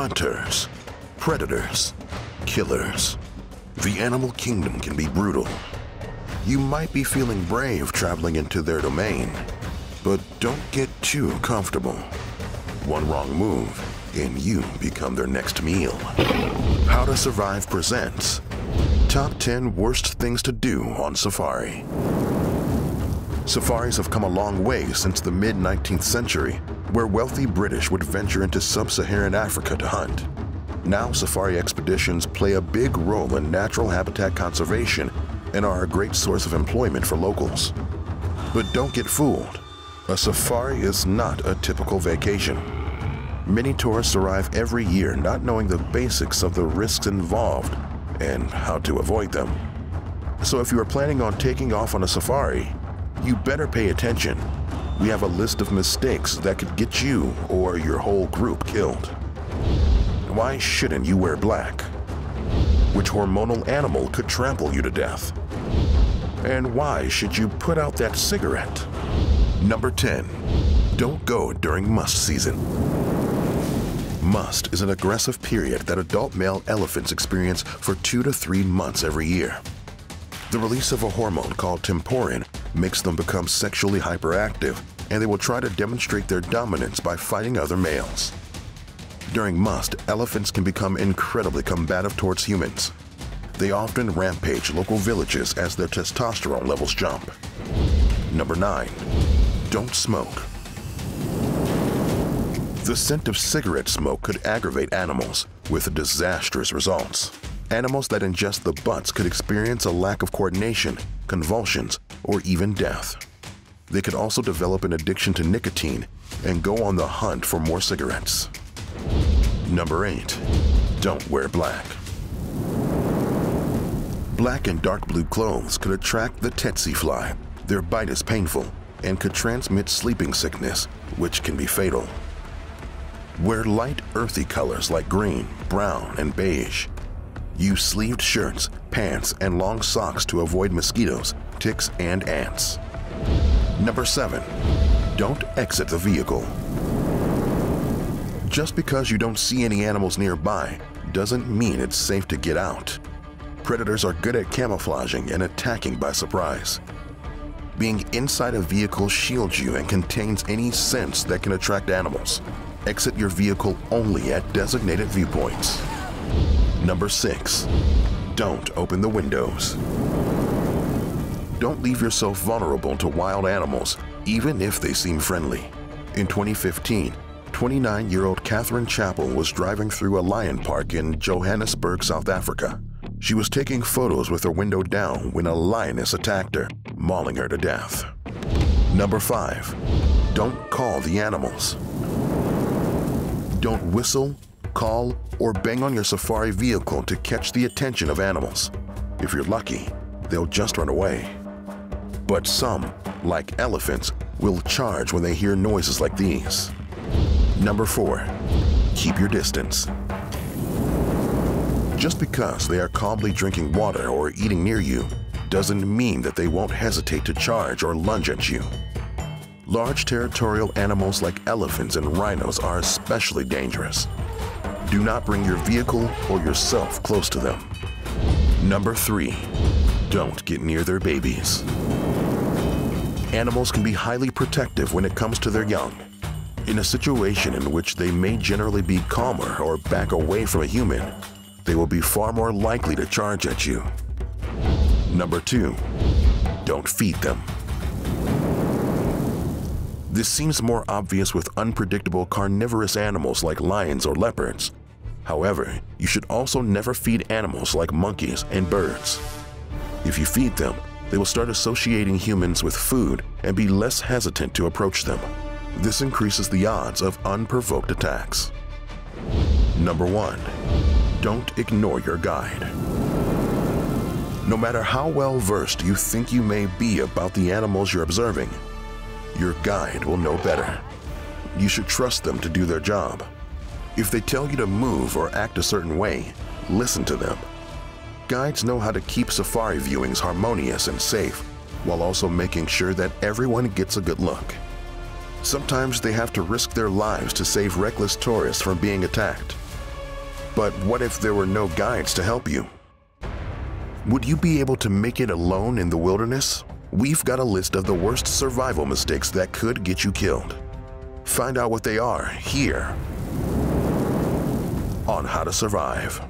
Hunters, predators, killers. The animal kingdom can be brutal. You might be feeling brave traveling into their domain, but don't get too comfortable. One wrong move, and you become their next meal. How to Survive presents Top 10 Worst Things to Do on Safari. Safaris have come a long way since the mid-19th century, where wealthy British would venture into sub-Saharan Africa to hunt. Now safari expeditions play a big role in natural habitat conservation and are a great source of employment for locals. But don't get fooled. A safari is not a typical vacation. Many tourists arrive every year not knowing the basics of the risks involved and how to avoid them. So if you are planning on taking off on a safari, you better pay attention. We have a list of mistakes that could get you or your whole group killed. Why shouldn't you wear black? Which hormonal animal could trample you to death? And why should you put out that cigarette? Number 10. Don't go during musth season. Musth is an aggressive period that adult male elephants experience for 2 to 3 months every year. The release of a hormone called temporin makes them become sexually hyperactive, and they will try to demonstrate their dominance by fighting other males. During musth, elephants can become incredibly combative towards humans. They often rampage local villages as their testosterone levels jump. Number 9. Don't smoke. The scent of cigarette smoke could aggravate animals, with disastrous results. Animals that ingest the butts could experience a lack of coordination, convulsions, or even death. They could also develop an addiction to nicotine and go on the hunt for more cigarettes. Number 8. Don't wear black. Black and dark blue clothes could attract the tsetse fly. Their bite is painful and could transmit sleeping sickness, which can be fatal. Wear light, earthy colors like green, brown, and beige. Use sleeved shirts, pants, and long socks to avoid mosquitoes, ticks, and ants. Number 7. Don't exit the vehicle. Just because you don't see any animals nearby doesn't mean it's safe to get out. Predators are good at camouflaging and attacking by surprise. Being inside a vehicle shields you and contains any scents that can attract animals. Exit your vehicle only at designated viewpoints. Number 6. Don't open the windows. Don't leave yourself vulnerable to wild animals, even if they seem friendly. In 2015, 29-year-old Catherine Chappell was driving through a lion park in Johannesburg, South Africa. She was taking photos with her window down when a lioness attacked her, mauling her to death. Number 5. Don't call the animals. Don't whistle, call, or bang on your safari vehicle to catch the attention of animals. If you're lucky, they'll just run away. But some, like elephants, will charge when they hear noises like these. Number 4. Keep your distance. Just because they are calmly drinking water or eating near you doesn't mean that they won't hesitate to charge or lunge at you. Large territorial animals like elephants and rhinos are especially dangerous. Do not bring your vehicle or yourself close to them. Number 3. Don't get near their babies. Animals can be highly protective when it comes to their young. In a situation in which they may generally be calmer or back away from a human, they will be far more likely to charge at you. Number 2. Don't feed them. This seems more obvious with unpredictable carnivorous animals like lions or leopards. However, you should also never feed animals like monkeys and birds. If you feed them, they will start associating humans with food and be less hesitant to approach them. This increases the odds of unprovoked attacks. Number 1. Don't ignore your guide. No matter how well versed you think you may be about the animals you're observing, your guide will know better. You should trust them to do their job. If they tell you to move or act a certain way, listen to them. Guides know how to keep safari viewings harmonious and safe, while also making sure that everyone gets a good look. Sometimes they have to risk their lives to save reckless tourists from being attacked. But what if there were no guides to help you? Would you be able to make it alone in the wilderness? We've got a list of the worst survival mistakes that could get you killed. Find out what they are here on How to Survive.